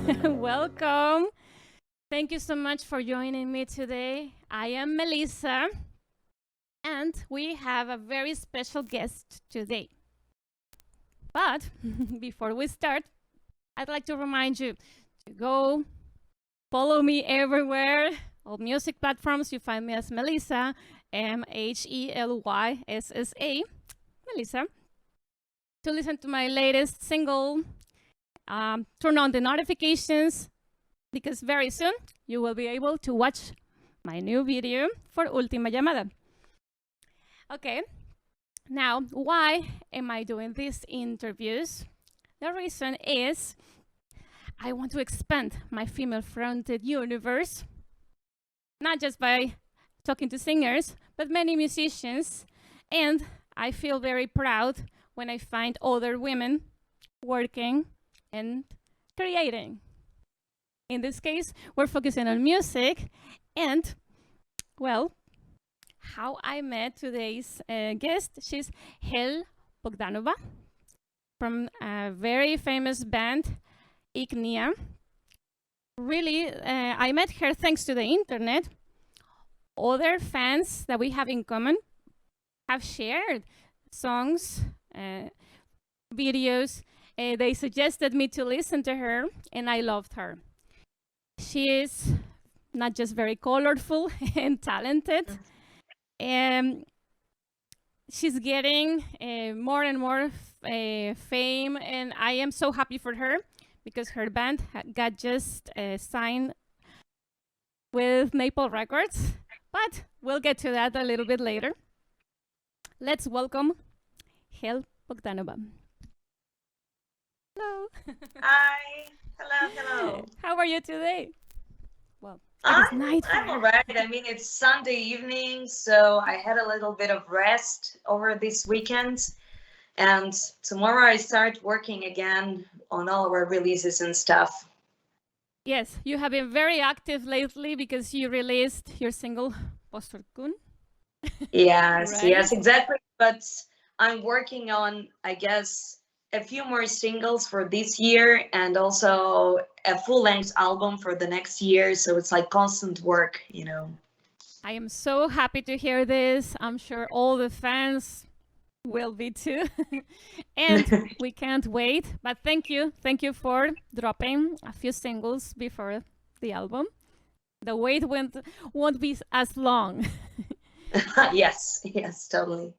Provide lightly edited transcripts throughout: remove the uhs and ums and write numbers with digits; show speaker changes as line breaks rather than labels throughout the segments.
Welcome. Thank you so much for joining me today. I am Mhelyssa, and we have a very special guest today. But before we start, I'd like to remind you to go follow me everywhere. All music platforms, you find me as Mhelyssa, Mhelyssa, Mhelyssa. To listen to my latest single, turn on the notifications, because very soon you will be able to watch my new video for Última Llamada. Okay, now why am I doing these interviews? The reason is I want to expand my female-fronted universe, not just by talking to singers, but many musicians, and I feel very proud when I find other women working and creating. In this case, we're focusing on music, and, well, how I met today's guest. She's Helle Bogdanova from a very famous band, Ignea. Really, I met her thanks to the internet. Other fans that we have in common have shared songs, videos. They suggested me to listen to her, and I loved her. She is not just very colorful and talented, she's getting more and more fame, and I am so happy for her because her band got just signed with Maple Records, but we'll get to that a little bit later. Let's welcome Helle Bogdanova. Hello.
Hi. Hello.
How are you today? Well,
I'm all right. I mean, it's Sunday evening, so I had a little bit of rest over this weekend. And tomorrow I start working again on all our releases and stuff.
Yes, you have been very active lately because you released your single, Bosorkun.
Yes,
Right?
yes, exactly. But I'm working on, I guess, a few more singles for this year and also a full-length album for the next year. So it's like constant work, you know.
I am so happy to hear this. I'm sure all the fans will be too. And we can't wait. But thank you. Thank you for dropping a few singles before the album. The wait won't be as long.
Yes, totally.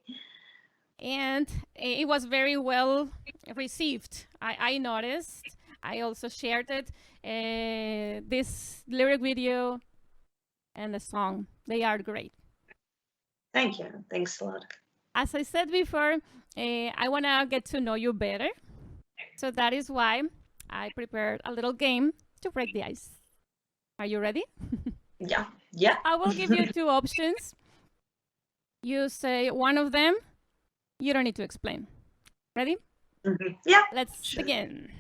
And it was very well received. I noticed. I also shared it. This lyric video and the song, they are great.
Thank you. Thanks a lot.
As I said before, I want to get to know you better. So that is why I prepared a little game to break the ice. Are you ready?
Yeah.
I will give you two options. You say one of them. You don't need to explain. Ready?
Mm-hmm. Yeah.
Let's begin.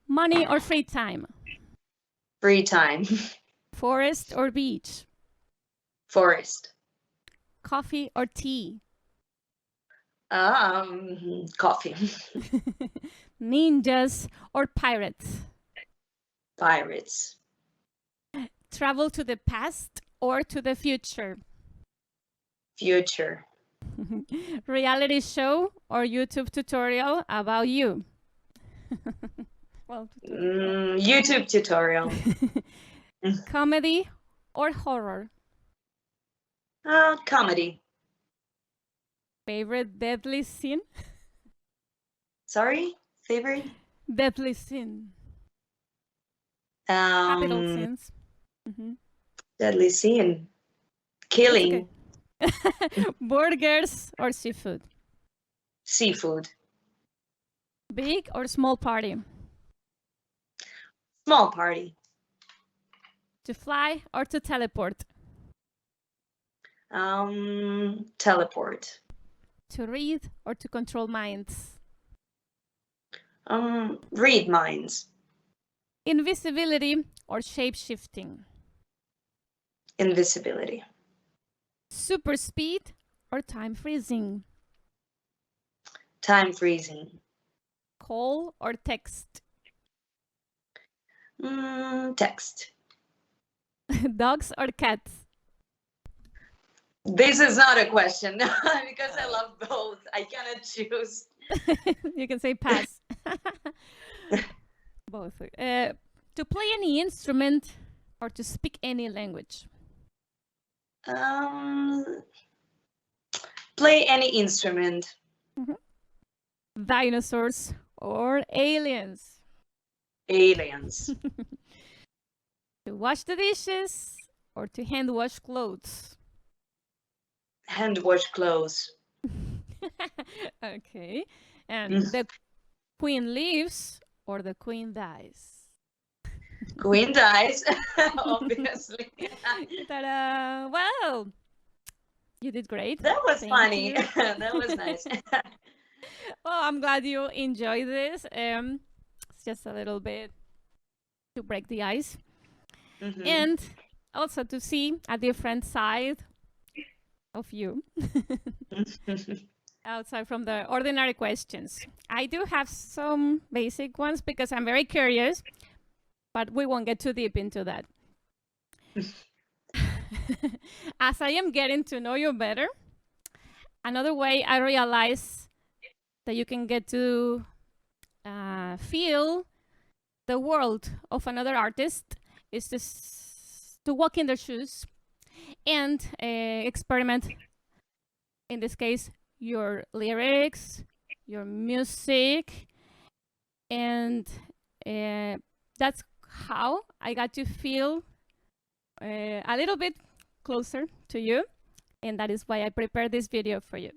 Money or free time?
Free time.
Forest or beach?
Forest.
Coffee or tea?
Coffee.
Ninjas or pirates?
Pirates.
Travel to the past or to the future?
Future.
Reality show or YouTube tutorial about you? Well,
YouTube tutorial.
Comedy or horror?
Comedy.
Favorite deadly sin?
Sorry? Favorite?
Deadly sin. Capital sins.
Deadly sin. Killing.
Burgers or seafood?
Seafood.
Big or small party?
Small party.
To fly or to teleport?
Teleport.
To read or to control minds?
Read minds.
Invisibility or shape-shifting?
Invisibility.
Super speed or time freezing?
Time freezing.
Call or text?
Text.
Dogs or cats?
This is not a question because I love both. I cannot choose.
You can say pass. Both. To play any instrument or to speak any language?
Play any instrument.
Dinosaurs or aliens?
Aliens.
To wash the dishes or to hand wash clothes?
Hand wash clothes.
Okay. And the queen lives or the queen dies?
Queen dies, obviously.
Ta-da! Well, you did great.
That was
Thank
funny.
you.
That was nice.
Well, I'm glad you enjoyed this. It's just a little bit to break the ice. And also to see a different side of you outside from the ordinary questions. I do have some basic ones because I'm very curious, but we won't get too deep into that. As I am getting to know you better, another way I realize that you can get to feel the world of another artist is to walk in their shoes and experiment, in this case, your lyrics, your music, and that's how I got to feel a little bit closer to you, and that is why I prepared this video for you.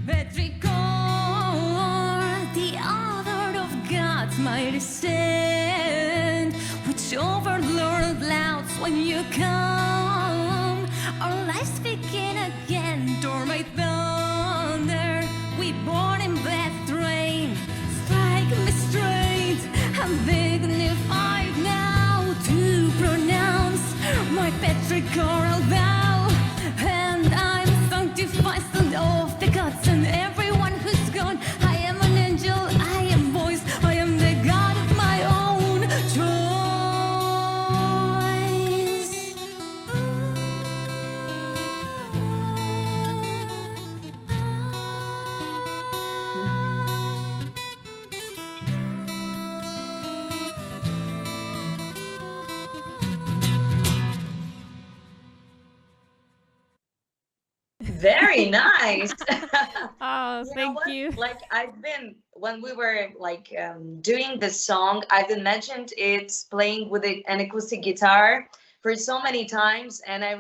Petrichor, the other of God's mighty sand, which overlord clouds when you come. Our lives begin again, door by thunder. We born in death train, strike me straight. I'm dignified now to pronounce my Petrichor vow, and I'm sanctified of the gods and everyone who's gone. I am an angel, I am voice, I am the god of my own choice.
Very nice.
Oh, thank you.
Like when we were like doing this song, I've imagined it playing with an acoustic guitar for so many times, and I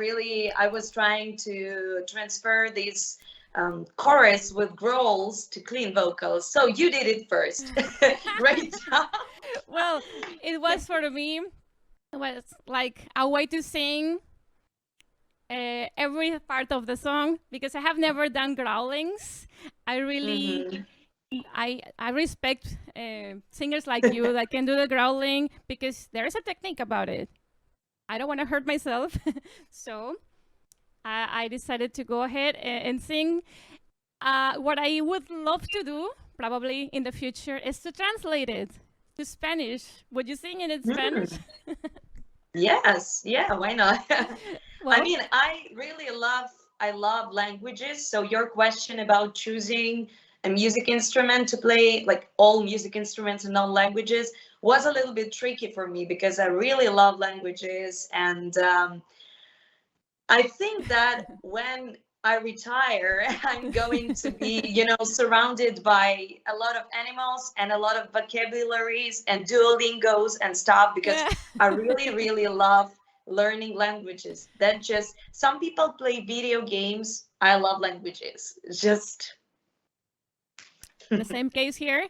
was trying to transfer this chorus with growls to clean vocals. So you did it first. Great job.
Well, it was for me, it was like a way to sing every part of the song, because I have never done growlings. I really, I respect singers like you that can do the growling, because there is a technique about it. I don't want to hurt myself, so I decided to go ahead and sing. What I would love to do, probably in the future, is to translate it to Spanish. Would you sing it in Spanish?
Yes, yeah, why not?
Well,
I mean, I love languages. So your question about choosing a music instrument to play, like all music instruments in all languages, was a little bit tricky for me because I really love languages, and I think that when I retire, I'm going to be, surrounded by a lot of animals and a lot of vocabularies and Duolingos and stuff, because I really, really love learning languages. Some people play video games. I love languages.
In the same case here,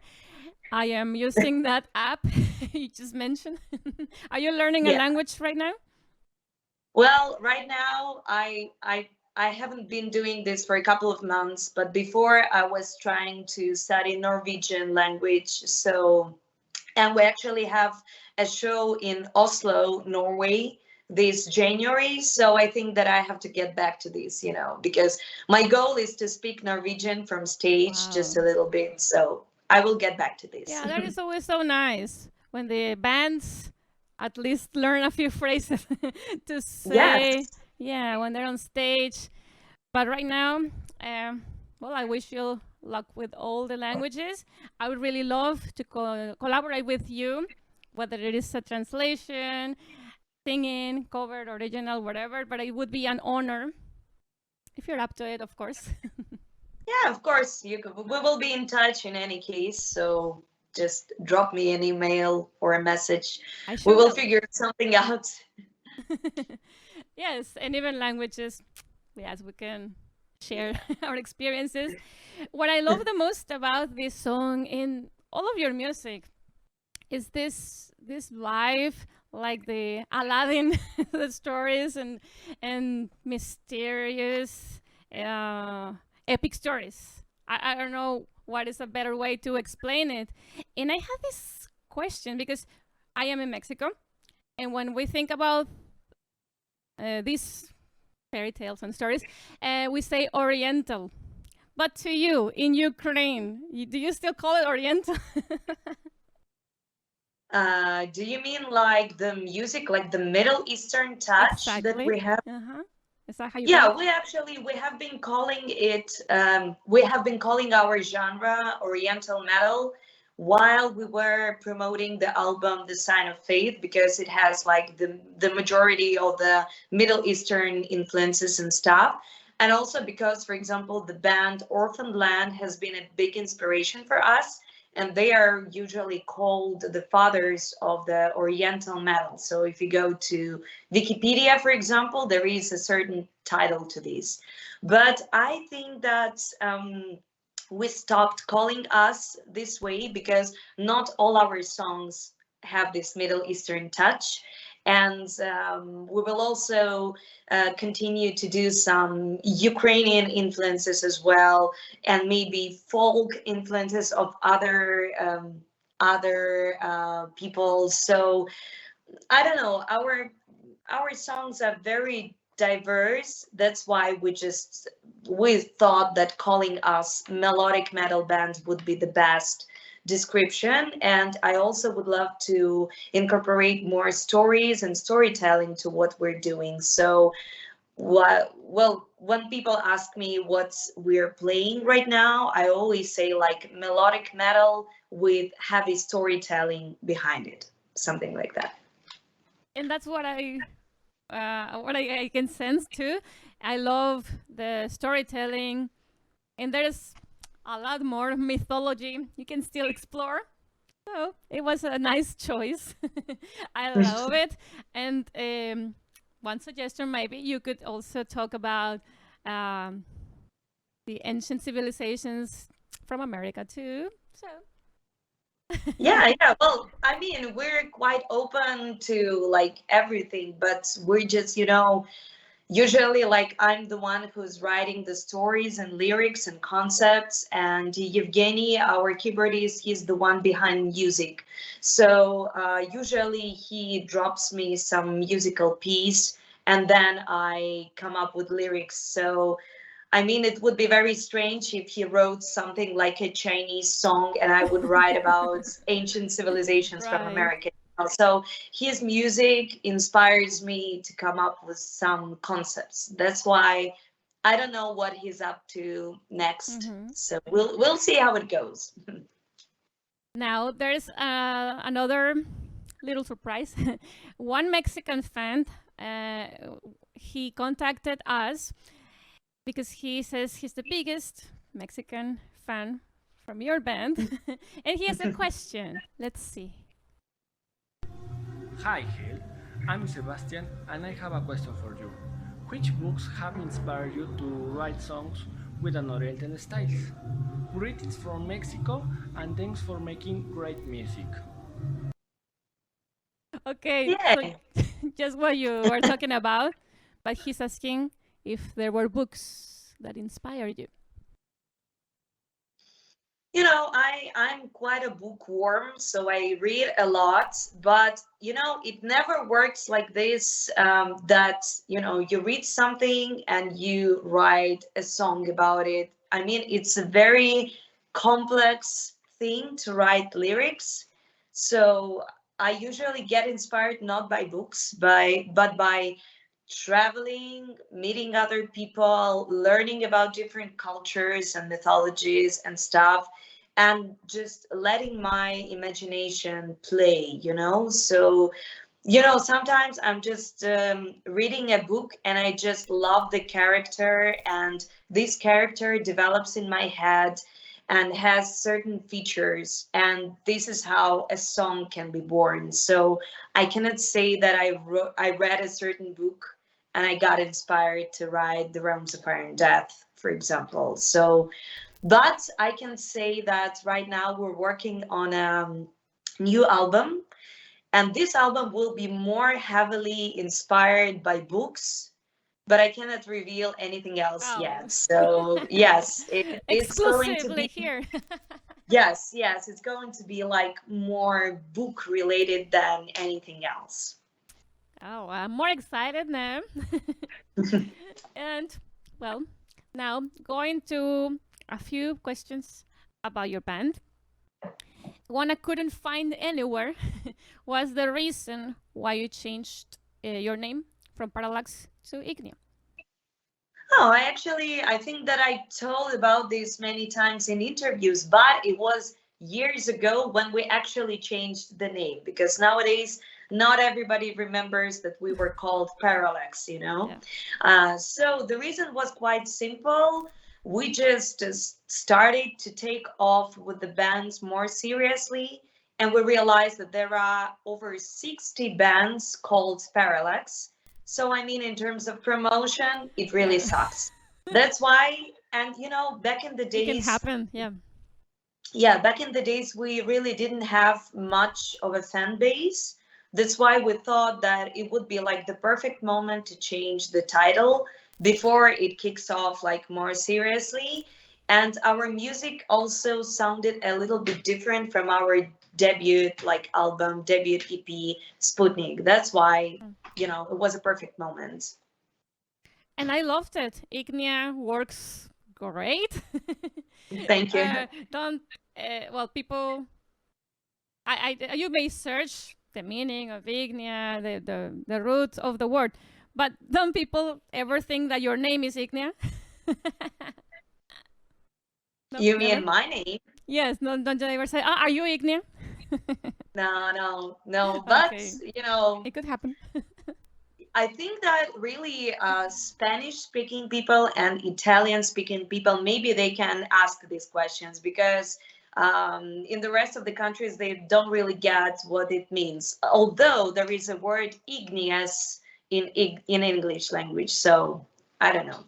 I am using that app you just mentioned. Are you learning a language right now?
Well, right now I haven't been doing this for a couple of months, but before I was trying to study Norwegian language. So, and we actually have a show in Oslo, Norway this January. So I think that I have to get back to this, because my goal is to speak Norwegian from stage just a little bit. So I will get back to this.
Yeah, that is always so nice when the bands at least learn a few phrases to say.
Yes.
Yeah, when they're on stage. But right now, well, I wish you luck with all the languages. I would really love to collaborate with you, whether it is a translation, singing, covered, original, whatever. But it would be an honor if you're up to it, of course.
Yeah, of course. We will be in touch in any case. So just drop me an email or a message. We will figure something out.
Yes, and even languages. Yes, we can share our experiences. What I love the most about this song in all of your music is this vibe, like the Aladdin the stories and mysterious epic stories. I don't know what is a better way to explain it. And I have this question because I am in Mexico, and when we think about these fairy tales and stories, we say Oriental. But to you, in Ukraine, do you still call it Oriental?
Do you mean like the music, like the Middle Eastern touch that we have?
Is that how you
Yeah, we have been calling it, we have been calling our genre Oriental metal while we were promoting the album The Sign of Faith, because it has like the majority of the Middle Eastern influences and stuff. And also because, for example, the band Orphan Land has been a big inspiration for us, and they are usually called the fathers of the Oriental metal. So if you go to Wikipedia, for example, there is a certain title to this. But I think that we stopped calling us this way because not all our songs have this Middle Eastern touch. And we will also continue to do some Ukrainian influences as well, and maybe folk influences of other people. So I don't know. Our songs are very diverse. That's why we thought that calling us melodic metal band would be the best description. And I also would love to incorporate more stories and storytelling to what we're doing. So when people ask me what we're playing right now, I always say like melodic metal with heavy storytelling behind it, something like that.
And that's what I can sense too. I love the storytelling, and there's a lot more mythology you can still explore. So it was a nice choice. I love it. And one suggestion, maybe you could also talk about the ancient civilizations from America too. So
yeah. Well, I mean, we're quite open to like everything, but we're just, usually like I'm the one who's writing the stories and lyrics and concepts, and Yevgeny, our keyboardist, he's the one behind music. So usually he drops me some musical piece and then I come up with lyrics. So I mean, it would be very strange if he wrote something like a Chinese song and I would write about ancient civilizations from America. So his music inspires me to come up with some concepts. That's why I don't know what he's up to next. So we'll see how it goes.
Now there's another little surprise. One Mexican fan, he contacted us because he says he's the biggest Mexican fan from your band. And he has a question. Let's see.
Hi, Helle. I'm Sebastian, and I have a question for you. Which books have inspired you to write songs with an Oriental style. Greetings from Mexico and thanks for making great music.
Okay,
Yeah.
so just what you were talking about, but he's asking if there were books that inspired you.
You know, I'm quite a bookworm, so I read a lot, but you know, it never works like this, that you know, you read something and you write a song about it. I mean, it's a very complex thing to write lyrics. So I usually get inspired not by books, but by traveling, meeting other people, learning about different cultures and mythologies and stuff, and just letting my imagination play, you know? So, you know, sometimes I'm just reading a book and I just love the character, and this character develops in my head and has certain features, and this is how a song can be born. So I cannot say that I read a certain book and I got inspired to write The Realms of Fire and Death, for example. So, but I can say that right now we're working on a new album, and this album will be more heavily inspired by books, but I cannot reveal anything else
Wow.
yet. So yes, it's going to
Exclusively
be,
here.
yes, it's going to be like more book related than anything else.
Oh, I'm more excited now. And, well, now going to a few questions about your band. One I couldn't find anywhere was the reason why you changed your name from Parallax to Ignea.
Oh, I think that I told about this many times in interviews, but it was years ago when we actually changed the name, because nowadays not everybody remembers that we were called Parallax, you know?
Yeah.
So the reason was quite simple. We just started to take off with the bands more seriously, and we realized that there are over 60 bands called Parallax. So, I mean, in terms of promotion, it really
Yeah.
sucks. That's why, and you know, back in the
It can
days,
happen, yeah.
yeah, back in the days, we really didn't have much of a fan base. That's why we thought that it would be like the perfect moment to change the title before it kicks off like more seriously. And our music also sounded a little bit different from our debut like album, debut EP, Sputnik. That's why, you know, it was a perfect moment.
And I loved it. Ignea works great.
Thank you.
Don't, well, people, you may search the meaning of Ignea, the root of the word, but don't people ever think that your name is Ignea? No,
You
never?
mean my name?
Yes, no, don't you ever say, are you Ignea?
No. But,
Okay.
you know,
It could happen.
I think that really Spanish speaking people and Italian speaking people, maybe they can ask these questions, because in the rest of the countries, they don't really get what it means. Although there is a word igneous in English language. So I don't know.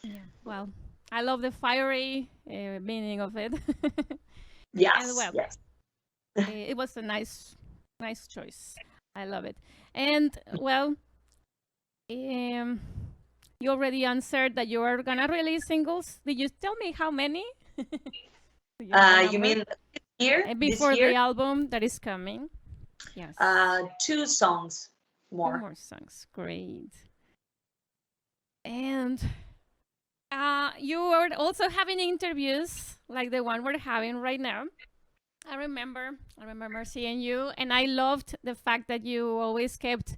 Yeah, well, I love the fiery meaning of it.
Yes,
And well,
yes.
it was a nice choice. I love it. And well, you already answered that you are gonna release singles. Did you tell me how many? Do you have a
You
number?
mean this year?
Before
This year?
the album that is coming? Yes.
2 songs
Two
more.
more songs. Great. And you are also having interviews like the one we're having right now. I remember seeing you, and I loved the fact that you always kept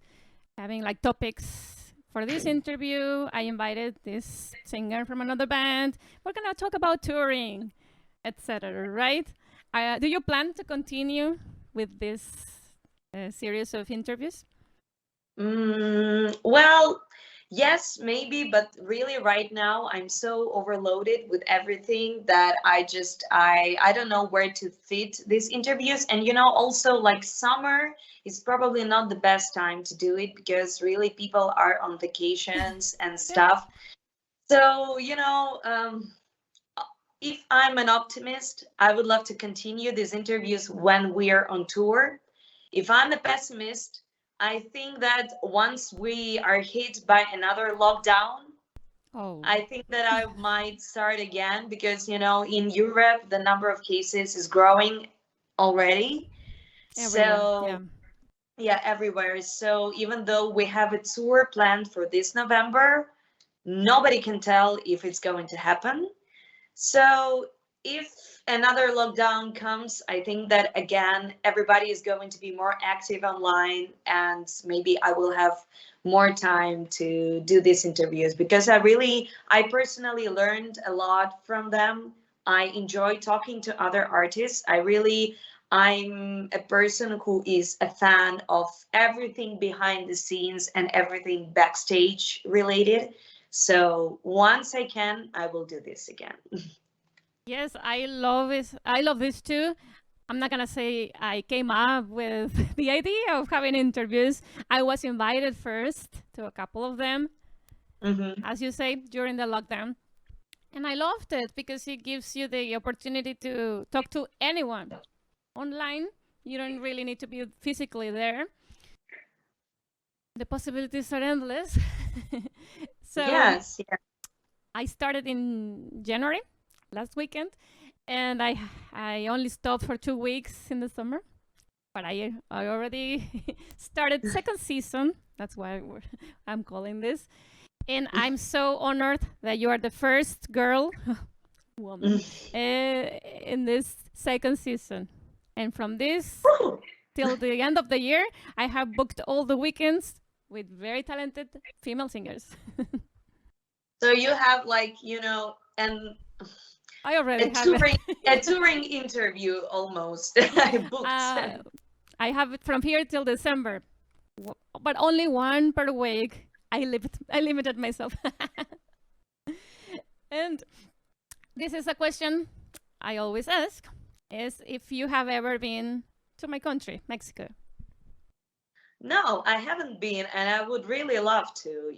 having like topics for this interview. I invited this singer from another band. We're gonna talk about touring, etc. Right? Do you plan to continue with this series of interviews?
Well, yes, maybe, but really right now I'm so overloaded with everything that I don't know where to fit these interviews. And you know, also like summer is probably not the best time to do it, because really people are on vacations and
Yeah.
stuff. So, if I'm an optimist, I would love to continue these interviews when we are on tour. If I'm a pessimist, I think that once we are hit by another lockdown,
Oh,
I think that I might start again because, in Europe, the number of cases is growing already.
everywhere.
So, yeah, everywhere. So, even though we have a tour planned for this November, nobody can tell if it's going to happen. So, if another lockdown comes, I think that again, everybody is going to be more active online, and maybe I will have more time to do these interviews because I personally learned a lot from them. I enjoy talking to other artists. I'm a person who is a fan of everything behind the scenes and everything backstage related. So once I can, I will do this again.
Yes, I love this. I love this too. I'm not gonna say I came up with the idea of having interviews. I was invited first to a couple of them, as you say, during the lockdown. And I loved it because it gives you the opportunity to talk to anyone online. You don't really need to be physically there. The possibilities are endless. So
Yes, yeah.
I started in January, last weekend, and I only stopped for 2 weeks in the summer, but I already started second season. That's why I'm calling this, and I'm so honored that you are the first girl, woman, in this second season. And from this till the end of the year, I have booked all the weekends with very talented female singers.
So you have
I already have it.
a touring interview almost booked.
I have it from here till December, but only one per week. I limited myself. And this is a question I always ask: is if you have ever been to my country, Mexico.
No, I haven't been, and I would really love to.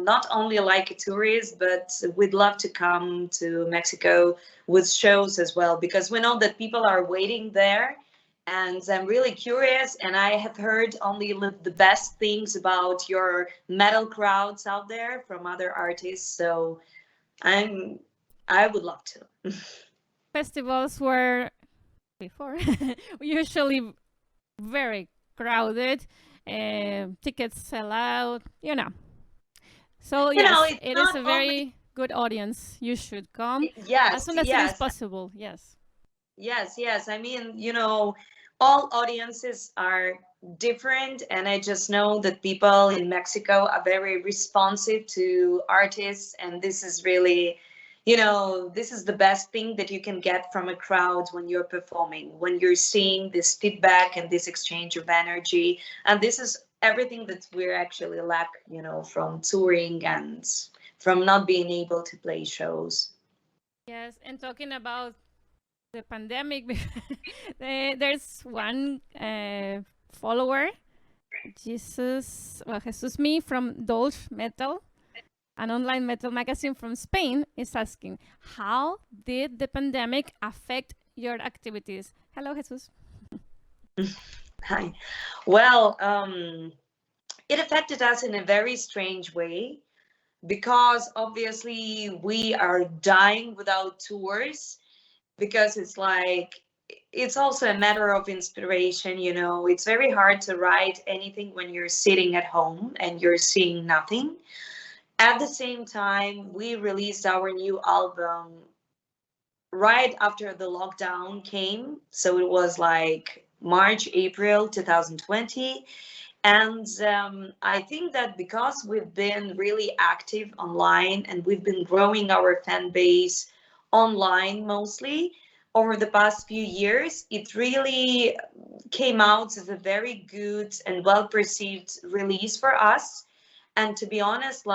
Not only like a tourist, but we'd love to come to Mexico with shows as well, because we know that people are waiting there, and I'm really curious. And I have heard only the best things about your metal crowds out there from other artists. So I would love to.
Festivals were before usually very crowded. Tickets sell out, So yes, it is a very good audience. You should come as soon as it is possible. Yes.
Yes. I mean, all audiences are different, and I just know that people in Mexico are very responsive to artists, and this is really, this is the best thing that you can get from a crowd when you're performing, when you're seeing this feedback and this exchange of energy. And this is everything that we're actually lack, from touring and from not being able to play shows.
Yes, and talking about the pandemic, there's one follower, Jesus Me from Dolce Metal, an online metal magazine from Spain, is asking, how did the pandemic affect your activities? Hello, Jesus.
Hi. Well, it affected us in a very strange way because obviously we are dying without tours, because it's also a matter of inspiration. It's very hard to write anything when you're sitting at home and you're seeing nothing. At the same time, we released our new album right after the lockdown came. So it was like March, April 2020. And I think that because we've been really active online and we've been growing our fan base online mostly over the past few years, it really came out as a very good and well perceived release for us. And to be honest,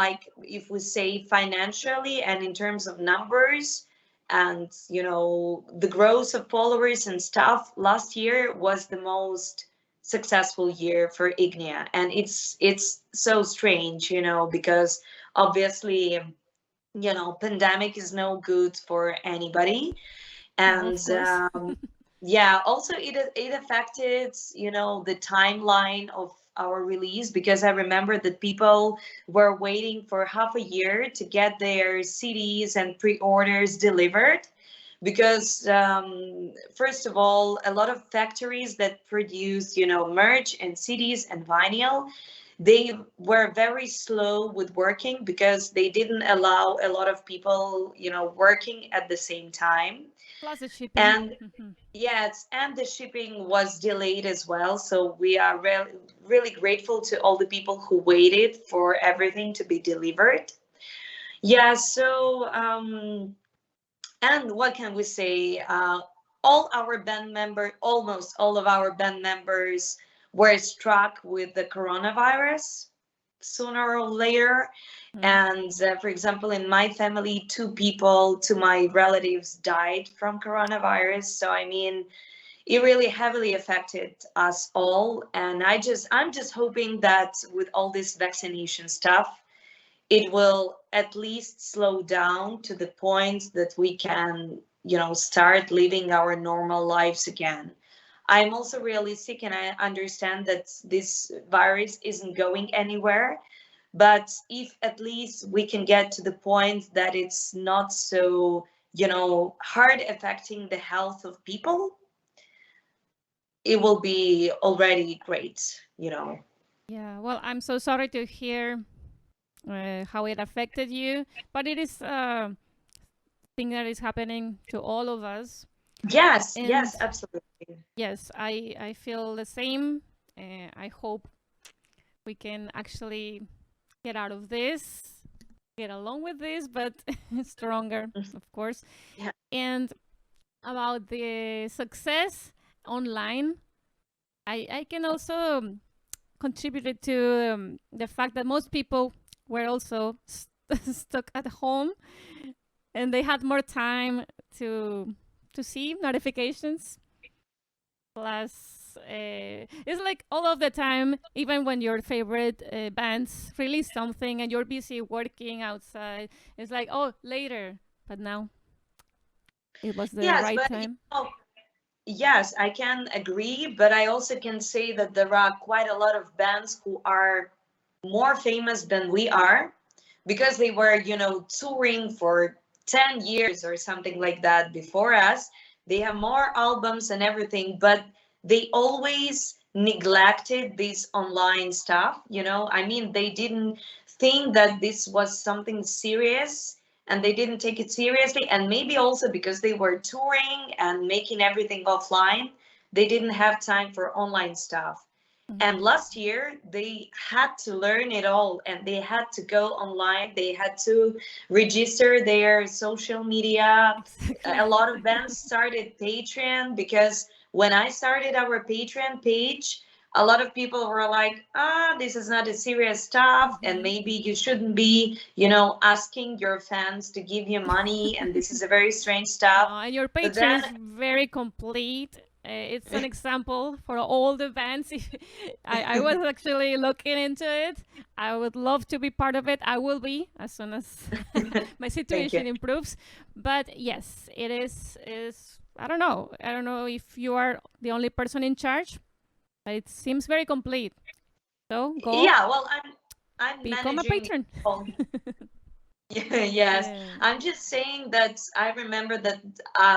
if we say financially and in terms of numbers and the growth of followers and stuff, last year was the most successful year for Ignea. And it's so strange, because obviously pandemic is no good for anybody.
No,
And
of course.
yeah, also it affected, the timeline of our release, because I remember that people were waiting for half a year to get their CDs and pre-orders delivered, because first of all, a lot of factories that produce, merch and CDs and vinyl, they were very slow with working because they didn't allow a lot of people, working at the same time.
Plus the shipping.
And yes, and the shipping was delayed as well. So we are really grateful to all the people who waited for everything to be delivered. Yeah, so and what can we say? All our band members, almost all of our band members, were struck with the coronavirus sooner or later. And for example, in my family, two my relatives died from coronavirus. So I mean, it really heavily affected us all. And I'm just hoping that with all this vaccination stuff, it will at least slow down to the point that we can, start living our normal lives again. I'm also realistic, and I understand that this virus isn't going anywhere. But if at least we can get to the point that it's not so, hard affecting the health of people, it will be already great.
Yeah, well, I'm so sorry to hear how it affected you, but it is a thing that is happening to all of us.
Yes,
And
yes, absolutely.
yes, I feel the same. I hope we can actually get out of this, get along with this, but stronger, of course.
Yeah.
And about the success online, I can also contribute to the fact that most people were also stuck at home, and they had more time to see notifications. Plus, it's like all of the time, even when your favorite bands release something and you're busy working outside, it's like, oh, later. But now it was the
Yes,
right
but
time.
yes, I can agree, but I also can say that there are quite a lot of bands who are more famous than we are, because they were, touring for 10 years or something like that before us. They have more albums and everything, but they always neglected this online stuff. I mean, they didn't think that this was something serious, and they didn't take it seriously. And maybe also because they were touring and making everything offline, they didn't have time for online stuff. And last year, they had to learn it all, and they had to go online. They had to register their social media.
Exactly.
A lot of bands started Patreon, because when I started our Patreon page, a lot of people were like, this is not a serious stuff, and maybe you shouldn't be, asking your fans to give you money, and this is a very strange stuff.
And your
But
Patreon
then
is very complete. It's an example for all the bands. I was actually looking into it. I would love to be part of it. I will be as soon as my situation improves. But yes, it is I don't know. I don't know if you are the only person in charge, but it seems very complete. So go
yeah, well, I'm
become a
managing
patron.
all. Yes,
Yeah.
I'm just saying that I remember that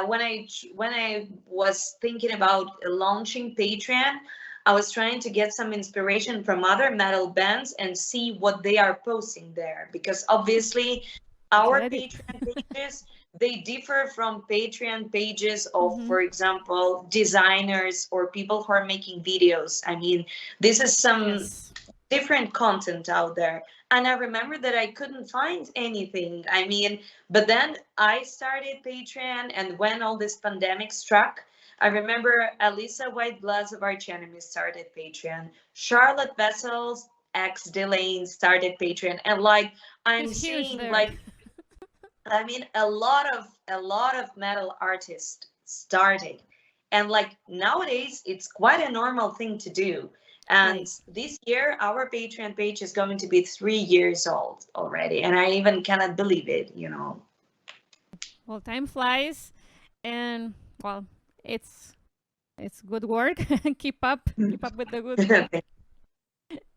when I was thinking about launching Patreon, I was trying to get some inspiration from other metal bands and see what they are posting there, because obviously
That's what
our
I did.
Patreon pages, they differ from Patreon pages of, for example, designers or people who are making videos. I mean, this is some
Yes.
different content out there. And I remember that I couldn't find anything. I mean, but then I started Patreon, and when all this pandemic struck, I remember Alyssa White-Glass of Arch Enemy started Patreon. Charlotte Vessels, ex Delane, started Patreon. And like, I'm
It's huge
seeing
there.
like, I mean, a lot of metal artists starting. And like nowadays, it's quite a normal thing to do. And
Right.
this year, our Patreon page is going to be 3 years old already. And I even cannot believe it, you know.
Well, time flies, and well, it's good work. Keep up with the good work.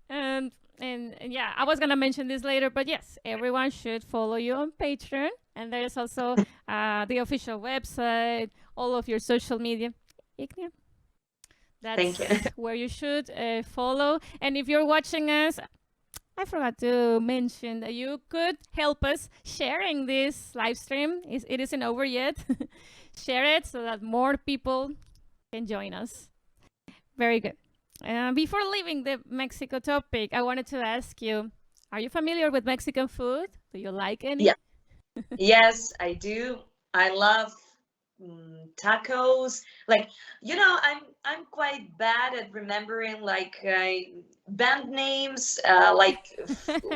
And yeah, I was gonna mention this later, but yes, everyone should follow you on Patreon, and there's also the official website, all of your social media. Ignea,
Thank you.
that's where you should follow. And if you're watching us, I forgot to mention that you could help us sharing this live stream. It isn't over yet. Share it so that more people can join us. Very good. Before leaving the Mexico topic, I wanted to ask you, are you familiar with Mexican food? Do you like any?
Yeah. Yes, I do. I love tacos. Like, you know, I'm quite bad at remembering like band names, like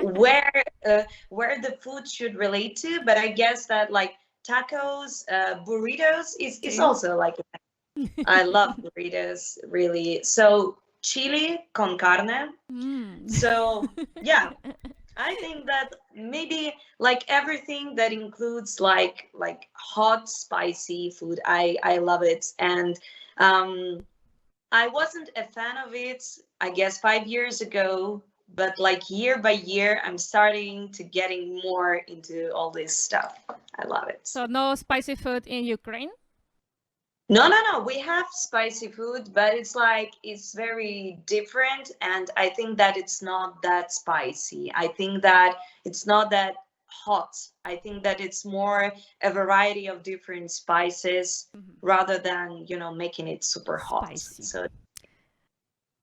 where the food should relate to. But I guess that like tacos, burritos is also like I love burritos really. So chili con carne. So yeah, I think that maybe like everything that includes like hot spicy food, I love it. And I wasn't a fan of it, I guess 5 years ago, but like year by year I'm starting to getting more into all this stuff. I love it.
So no spicy food in Ukraine?
No. We have spicy food, but it's like it's very different, and I think that it's not that spicy. I think that it's not that hot. I think that it's more a variety of different spices rather than, you know, making it super hot.
Spicy.
So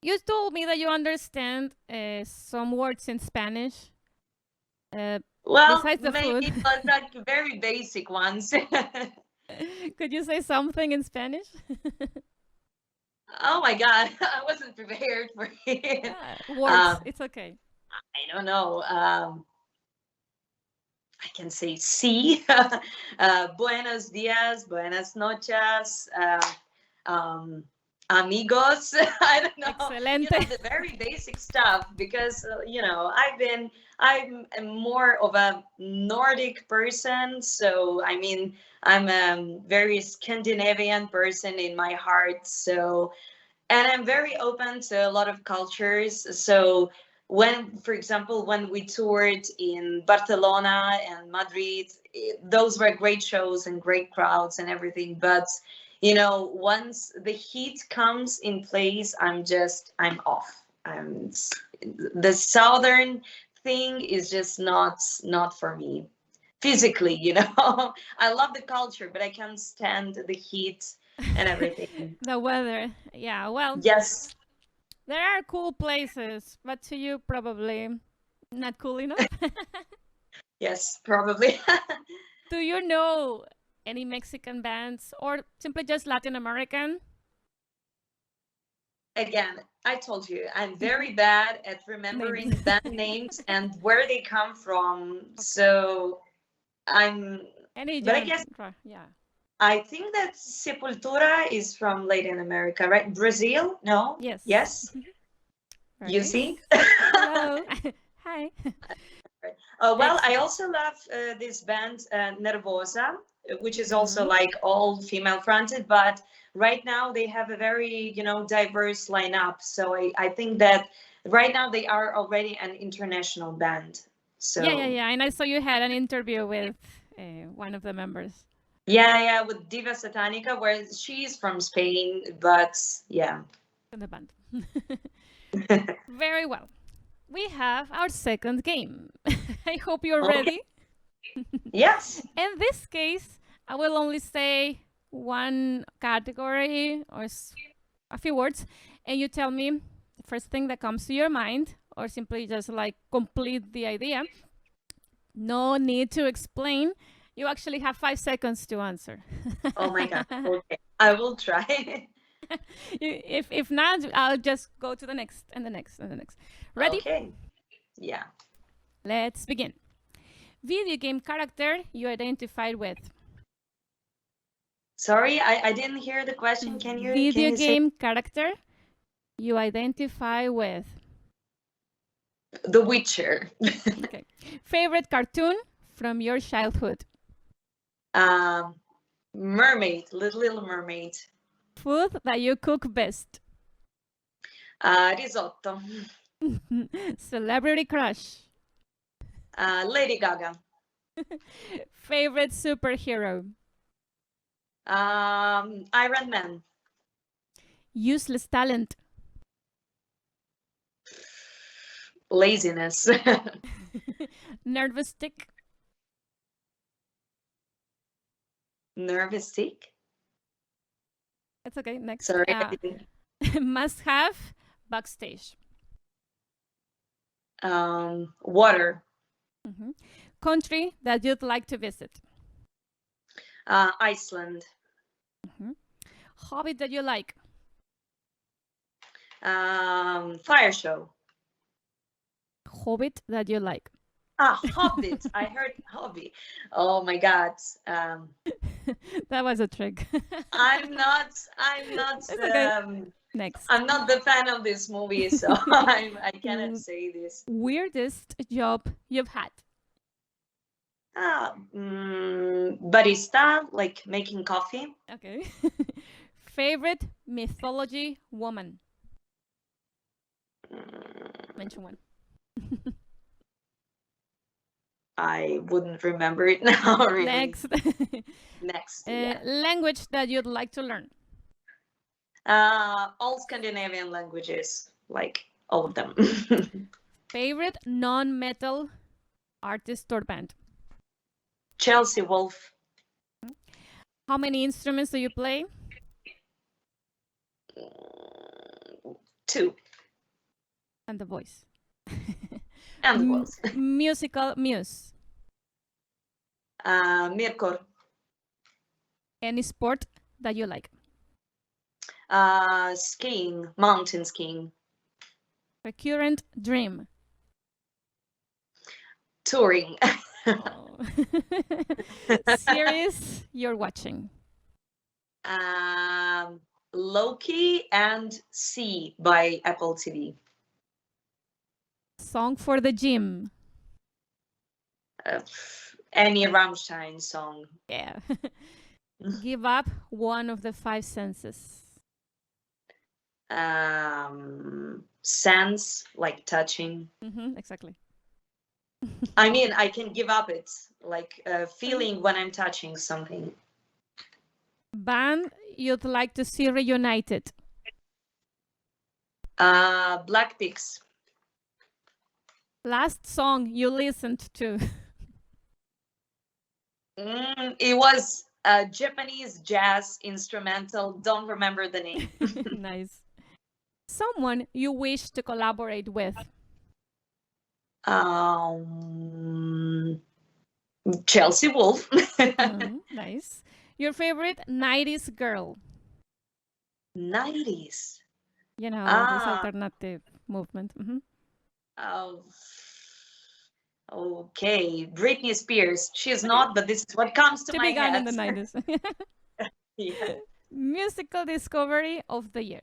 You told me that you understand some words in Spanish.
well,
Besides the
maybe
food.
but like very basic ones.
Could you say something in Spanish?
Oh my God, I wasn't prepared for it.
Yeah, words, it's okay.
I don't know. I can say sí, buenos días, buenas noches, amigos. I don't know.
Excelente.
You know, the very basic stuff because, you know, I'm more of a Nordic person. So, I mean, I'm a very Scandinavian person in my heart. So, and I'm very open to a lot of cultures. So, when, for example, when we toured in Barcelona and Madrid, those were great shows and great crowds and everything. But, you know, once the heat comes in place, I'm off. The southern thing is just not for me physically, you know. I love the culture, but I can't stand the heat and everything.
The weather. Yeah, well,
Yes.
there are cool places, but to you, probably not cool enough.
Yes, probably.
Do you know any Mexican bands or simply just Latin American?
Again, I told you, I'm very bad at remembering band names and where they come from. So
Any
but I
genre,
guess
yeah.
I think that Sepultura is from Latin America, right? Brazil? No?
Yes.
Yes?
Very
You
nice.
see?
Hello. Hi.
Well, I also love this band, Nervosa, which is also like all female fronted, but right now they have a very, you know, diverse lineup. So I think that right now they are already an international band. So
Yeah. And I saw you had an interview with one of the members.
yeah, with Diva Satanica, where she's from Spain, but yeah.
In the band. Very well. We have our second game. I hope you're ready.
Yes.
In this case, I will only say one category or a few words, and you tell me the first thing that comes to your mind, or simply just like complete the idea. No need to explain. You actually have 5 seconds to answer.
Oh my God. Okay. I will try.
If not, I'll just go to the next and the next and the next. Ready?
Okay. Yeah.
Let's begin. Video game character you identified with.
Sorry, I didn't hear the question. Can you
Video
say?
game character you identify with.
The Witcher.
Okay. Favorite cartoon from your childhood.
Mermaid, Little Mermaid.
Food that you cook best.
Risotto.
Celebrity crush.
Lady Gaga.
Favorite superhero.
Iron Man.
Useless talent.
Laziness.
Nervous tick.
Nervous tick.
It's okay. Next.
Sorry. I didn't-
Must have backstage.
Water.
Country that you'd like to visit.
Iceland.
Hobby that you like.
Fire show.
Hobbit that you like.
Hobbit. I heard hobby. Oh my God.
That was a trick.
I'm not.
okay. Next.
I'm not the fan of this movie, so I cannot say this.
Weirdest job you've had.
Barista, like making coffee.
Okay. Favorite mythology woman. Mention one.
I wouldn't remember it now. Really.
Next.
Next.
Language that you'd like to learn.
All Scandinavian languages, like all of them.
Favorite non-metal artist or band.
Chelsea Wolf.
How many instruments do you play?
2.
And the voice.
And the voice.
Musical muse.
Mirkor.
Any sport that you like.
Skiing, mountain skiing.
Recurrent dream.
Touring.
Oh. Series you're watching.
Loki and C by Apple TV.
Song for the gym.
Any Rammstein song.
Yeah. Give up one of the 5 senses.
Sense, like touching.
Exactly.
I mean, I can give up it, like feeling when I'm touching something.
Band you'd like to see reunited.
Black Pigs.
Last song you listened to.
It was a Japanese jazz instrumental. Don't remember the name.
Nice. Someone you wish to collaborate with.
Chelsea Wolf.
Nice. Your favorite 90s girl.
90s.
You know, this alternative movement.
Okay, Britney Spears. She's not, but this is what comes to my
began
head.
in the 90s.
Yeah.
Musical discovery of the year.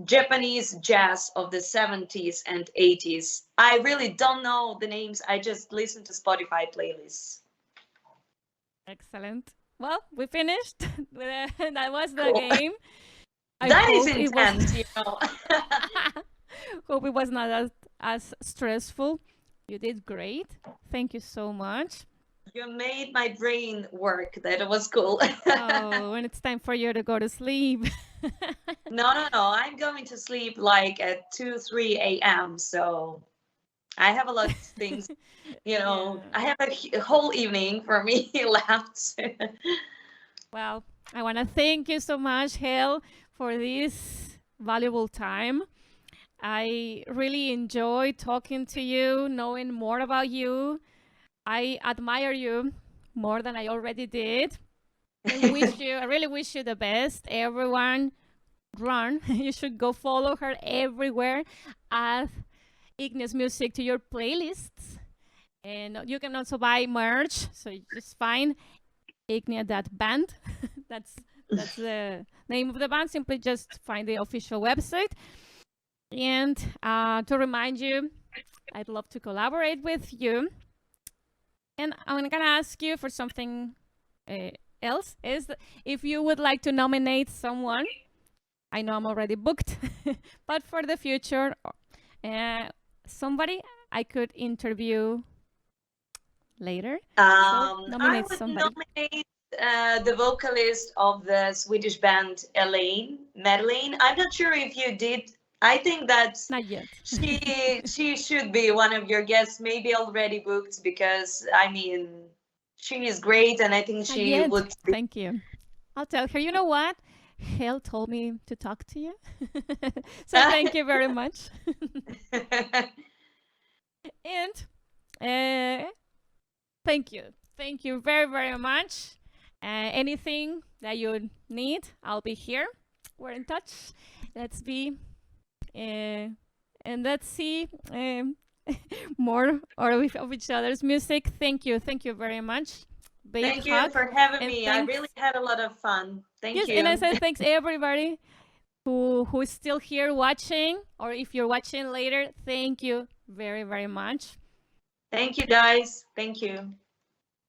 Japanese jazz of the 70s and 80s. I really don't know the names. I just listen to Spotify playlists.
Excellent. Well, we finished. That was the
Cool.
game.
That is intense, you know.
Hope it was not as stressful. You did great. Thank you so much.
You made my brain work. That was cool.
Oh, when it's time for you to go to sleep.
No. I'm going to sleep like at 2, 3 a.m. So I have a lot of things, you know.
Yeah.
I have a whole evening for me left.
Well, I want to thank you so much, Helle, for this valuable time. I really enjoy talking to you, knowing more about you. I admire you more than I already did. I really wish you the best. Everyone, run. You should go follow her everywhere. Add Ignea's music to your playlists. And you can also buy merch. So you just find Ignea.band. That's That's the name of the band. Simply just find the official website. And to remind you, I'd love to collaborate with you. And I'm going to ask you for something else, is if you would like to nominate someone. I know I'm already booked, but for the future, somebody I could interview later. So nominate
I would
somebody.
nominate the vocalist of the Swedish band Madeleine. I'm not sure if you did. I think that
Not yet.
she should be one of your guests, maybe already booked, because I mean she is great, and I think
Not
she
yet.
would.
Thank you. I'll tell her. You know what? Helle told me to talk to you, so thank you very much. And thank you very, very much. Anything that you need, I'll be here. We're in touch. Let's be and let's see more of each other's music. Thank you very much.
Thank you for having me. I really had a lot of fun. Thank you.
And I said thanks everybody who is still here watching, or if you're watching later, thank you very, very much.
Thank you, guys. Thank you.